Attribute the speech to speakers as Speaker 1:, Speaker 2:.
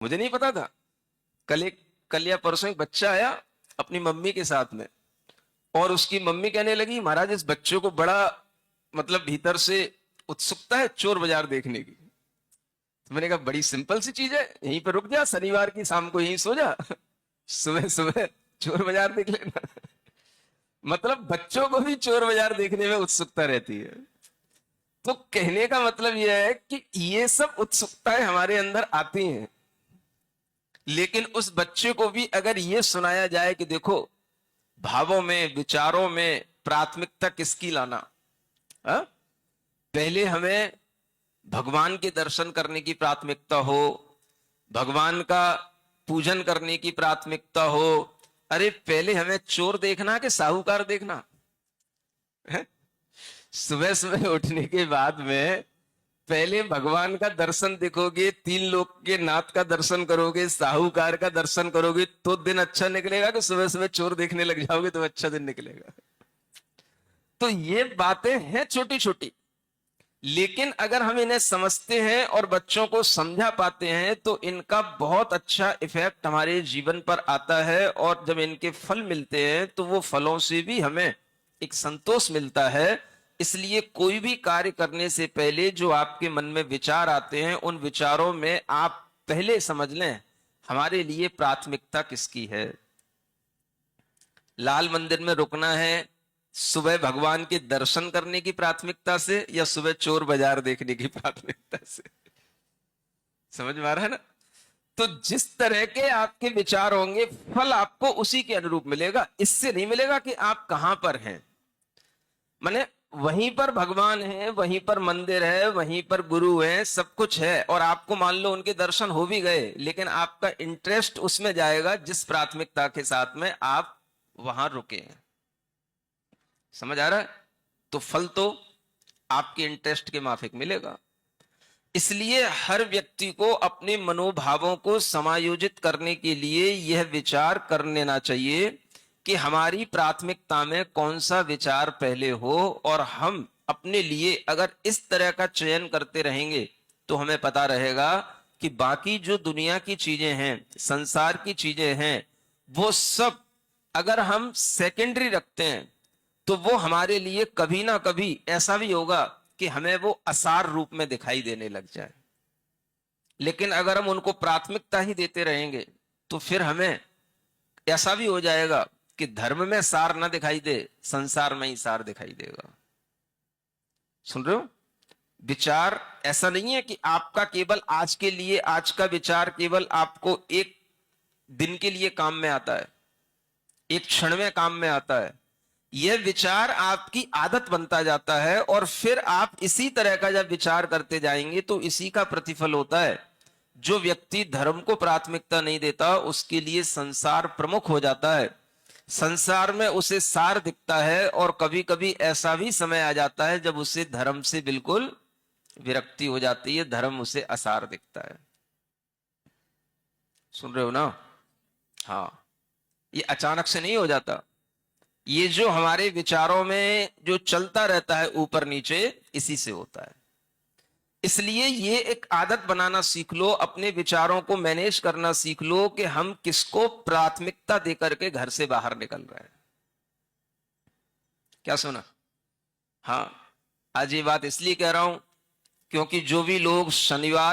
Speaker 1: मुझे नहीं पता था। कल या परसों एक बच्चा आया अपनी मम्मी के साथ में, और उसकी मम्मी कहने लगी महाराज इस बच्चों को बड़ा मतलब भीतर से उत्सुकता है चोर बाजार देखने की। तो मैंने कहा बड़ी सिंपल सी चीज है, यहीं पर रुक जा, शनिवार की शाम को यहीं सो जा, सुबह सुबह चोर बाजार देख लेना। मतलब बच्चों को भी चोर बाजार देखने में उत्सुकता रहती है। तो कहने का मतलब यह है कि ये सब उत्सुकताएं हमारे अंदर आती हैं, लेकिन उस बच्चे को भी अगर ये सुनाया जाए कि देखो भावों में विचारों में प्राथमिकता किसकी लाना, हा? पहले हमें भगवान के दर्शन करने की प्राथमिकता हो, भगवान का पूजन करने की प्राथमिकता हो। अरे पहले हमें चोर देखना कि साहूकार देखना है? सुबह सुबह उठने के बाद में पहले भगवान का दर्शन देखोगे, तीन लोक के नाथ का दर्शन करोगे, साहूकार का दर्शन करोगे, तो दिन अच्छा निकलेगा कि सुबह सुबह चोर देखने लग जाओगे तो अच्छा दिन निकलेगा? तो ये बातें हैं छोटी छोटी, लेकिन अगर हम इन्हें समझते हैं और बच्चों को समझा पाते हैं तो इनका बहुत अच्छा इफेक्ट हमारे जीवन पर आता है। और जब इनके फल मिलते हैं तो वो फलों से भी हमें एक संतोष मिलता है। इसलिए कोई भी कार्य करने से पहले जो आपके मन में विचार आते हैं, उन विचारों में आप पहले समझ लें हमारे लिए प्राथमिकता किसकी है। लाल मंदिर में रुकना है सुबह भगवान के दर्शन करने की प्राथमिकता से या सुबह चोर बाजार देखने की प्राथमिकता से? समझ में आ रहा है ना? तो जिस तरह के आपके विचार होंगे फल आपको उसी के अनुरूप मिलेगा। इससे नहीं मिलेगा कि आप कहां पर हैं। माने वहीं पर भगवान है, वहीं पर मंदिर है, वहीं पर गुरु है, सब कुछ है, और आपको मान लो उनके दर्शन हो भी गए, लेकिन आपका इंटरेस्ट उसमें जाएगा जिस प्राथमिकता के साथ में आप वहां रुके हैं। समझ आ रहा है? तो फल तो आपके इंटरेस्ट के माफिक मिलेगा। इसलिए हर व्यक्ति को अपने मनोभावों को समायोजित करने के लिए यह विचार कर लेना चाहिए कि हमारी प्राथमिकता में कौन सा विचार पहले हो। और हम अपने लिए अगर इस तरह का चयन करते रहेंगे तो हमें पता रहेगा कि बाकी जो दुनिया की चीजें हैं, संसार की चीजें हैं, वो सब अगर हम सेकेंडरी रखते हैं तो वो हमारे लिए कभी ना कभी ऐसा भी होगा कि हमें वो असार रूप में दिखाई देने लग जाए। लेकिन अगर हम उनको प्राथमिकता ही देते रहेंगे तो फिर हमें ऐसा भी हो जाएगा कि धर्म में सार ना दिखाई दे, संसार में ही सार दिखाई देगा। सुन रहे हो? विचार ऐसा नहीं है कि आपका केवल आज के लिए, आज का विचार केवल आपको एक दिन के लिए काम में आता है, एक क्षण में काम में आता है। यह विचार आपकी आदत बनता जाता है और फिर आप इसी तरह का जब विचार करते जाएंगे तो इसी का प्रतिफल होता है। जो व्यक्ति धर्म को प्राथमिकता नहीं देता उसके लिए संसार प्रमुख हो जाता है, संसार में उसे सार दिखता है, और कभी कभी ऐसा भी समय आ जाता है जब उसे धर्म से बिल्कुल विरक्ति हो जाती है, धर्म उसे असार दिखता है। सुन रहे हो ना? हाँ, ये अचानक से नहीं हो जाता। ये जो हमारे विचारों में जो चलता रहता है ऊपर नीचे, इसी से होता है। इसलिए ये एक आदत बनाना सीख लो, अपने विचारों को मैनेज करना सीख लो कि हम किसको प्राथमिकता देकर के घर से बाहर निकल रहे हैं। क्या सुना? हाँ, आज ये बात इसलिए कह रहा हूं क्योंकि जो भी लोग शनिवार